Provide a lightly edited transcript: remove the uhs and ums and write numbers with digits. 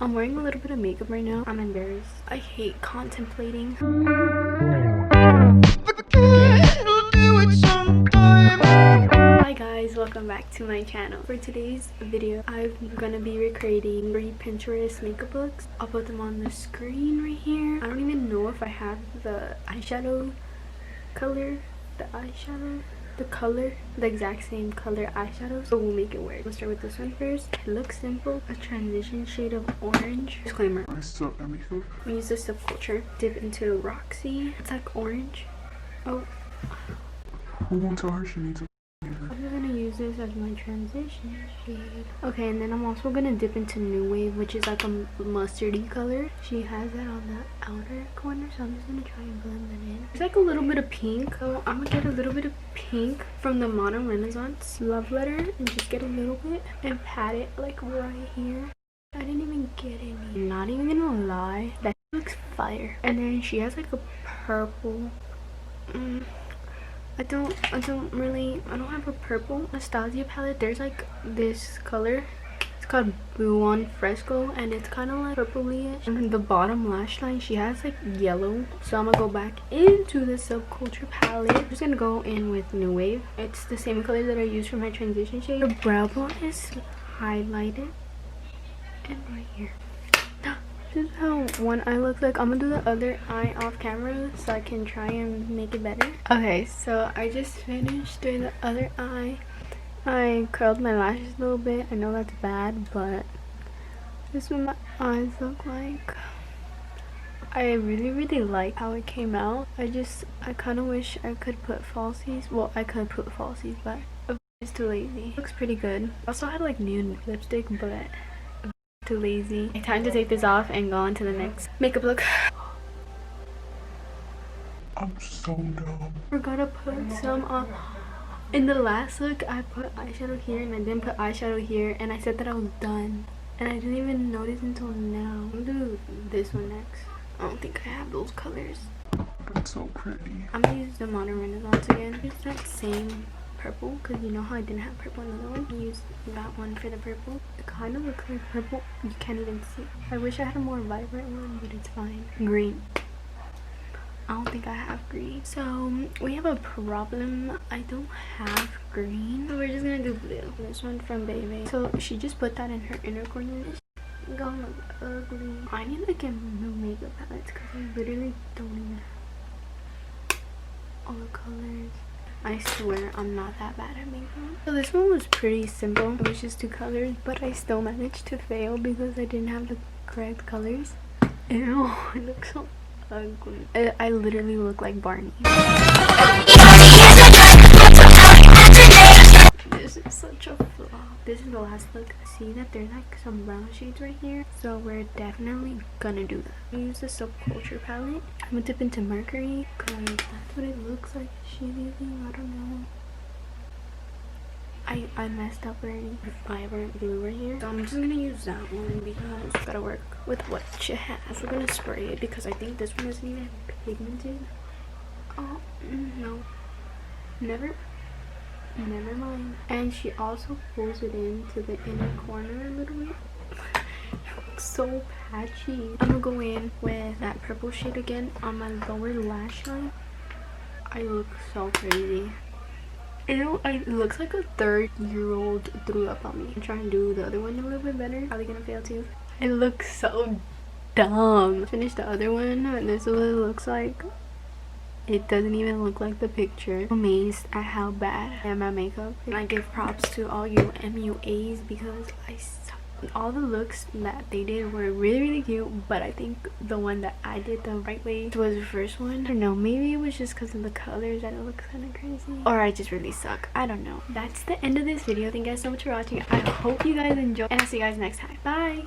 I'm wearing a little bit of makeup right now. I'm embarrassed. I hate contemplating. Hi guys, welcome back to my channel. For today's video, I'm gonna be recreating 3 Pinterest makeup looks. I'll put them on the screen right here. I don't even know if I have the eyeshadow color, the exact same color eyeshadow, so we'll make it work. Let's start with this one first. It looks simple. A transition shade of orange. Disclaimer, I suck at makeup. we use the Subculture dip into Roxy. It's like orange. Oh, Who won't tell her she needs a I'm just gonna use this as my transition shade. Okay, and then I'm also gonna dip into New Wave, which is like a mustardy color. She has that on the outer corner, so I'm just gonna try and blend that in. It's like a little bit of pink, so I'm gonna get a little bit of pink from the Modern Renaissance Love Letter and just get a little bit and pat it like right here. I didn't even get any. I'm not even gonna lie, that looks fire. And then she has like a purple. I don't have a purple Anastasia palette. There's like this color. It's called Buon Fresco and it's kind of like purpley-ish. And the bottom lash line, she has like yellow. So I'm gonna go back into the Subculture palette. I'm just gonna go in with New Wave. It's the same color that I used for my transition shade. The brow bone is highlighted and right here. This is how one eye looks like. I'm gonna do the other eye off camera so I can try and make it better. Okay, so I just finished doing the other eye. I curled my lashes a little bit. I know that's bad, but this is what my eyes look like. I really like how it came out. I kind of wish I could put falsies. Well, I could put falsies, but I'm just too lazy. It looks pretty good. I also had like nude lipstick, but too lazy. Time to take this off and go on to the next makeup look. I'm so dumb. We're gonna put some on. In the last look, I put eyeshadow here and I didn't put eyeshadow here, and I said that I was done. And I didn't even notice until now. I'm gonna do this one next. I don't think I have those colors. It's so pretty. I'm gonna use the Modern Renaissance again. It's that same purple, because you know how I didn't have purple in the other one. I used that one for the purple. It kind of looks like purple. You can't even see. I wish I had a more vibrant one, but it's fine. Green. I don't think I have green. So we have a problem. I don't have green, so we're just gonna do blue. This one from Baby. So she just put that in her inner corner. It's gonna look ugly. I need to get new makeup palettes because I literally don't even have all the colors. I swear I'm not that bad at makeup. So this one was pretty simple. It was just 2 colors, but I still managed to fail because I didn't have the correct colors. Ew, it looks so ugly. I literally look like Barney. This is such a flop. This is the last look. See that there's like some brown shades right here, so we're definitely gonna do that. I use the Subculture palette. I'm gonna dip into Mercury because that's what it looks like she's using. I don't know. I messed up wearing vibrant blue right here, so I'm just gonna use that one because I gotta work with what she has. We're gonna spray it because I think this one isn't even pigmented. Oh no, never mind. And she also pulls it into the inner corner a little bit. It looks so patchy. I'm gonna go in with that purple shade again on my lower lash line. I look so crazy. Ew, it looks like a 3rd-year-old threw up on me. I'm trying to do the other one a little bit better. Probably gonna fail too. It looks so dumb. Finish the other one and this is what it looks like. It doesn't even look like the picture. I'm amazed at how bad I am at makeup. And I give props to all you MUAs because I suck. All the looks that they did were really cute, but I think the one that I did the right way was the first one. I don't know, maybe it was just because of the colors that it looks kind of crazy, or I just really suck. I don't know. That's the end of this video. Thank you guys so much for watching. I hope you guys enjoyed, and I'll see you guys next time. Bye.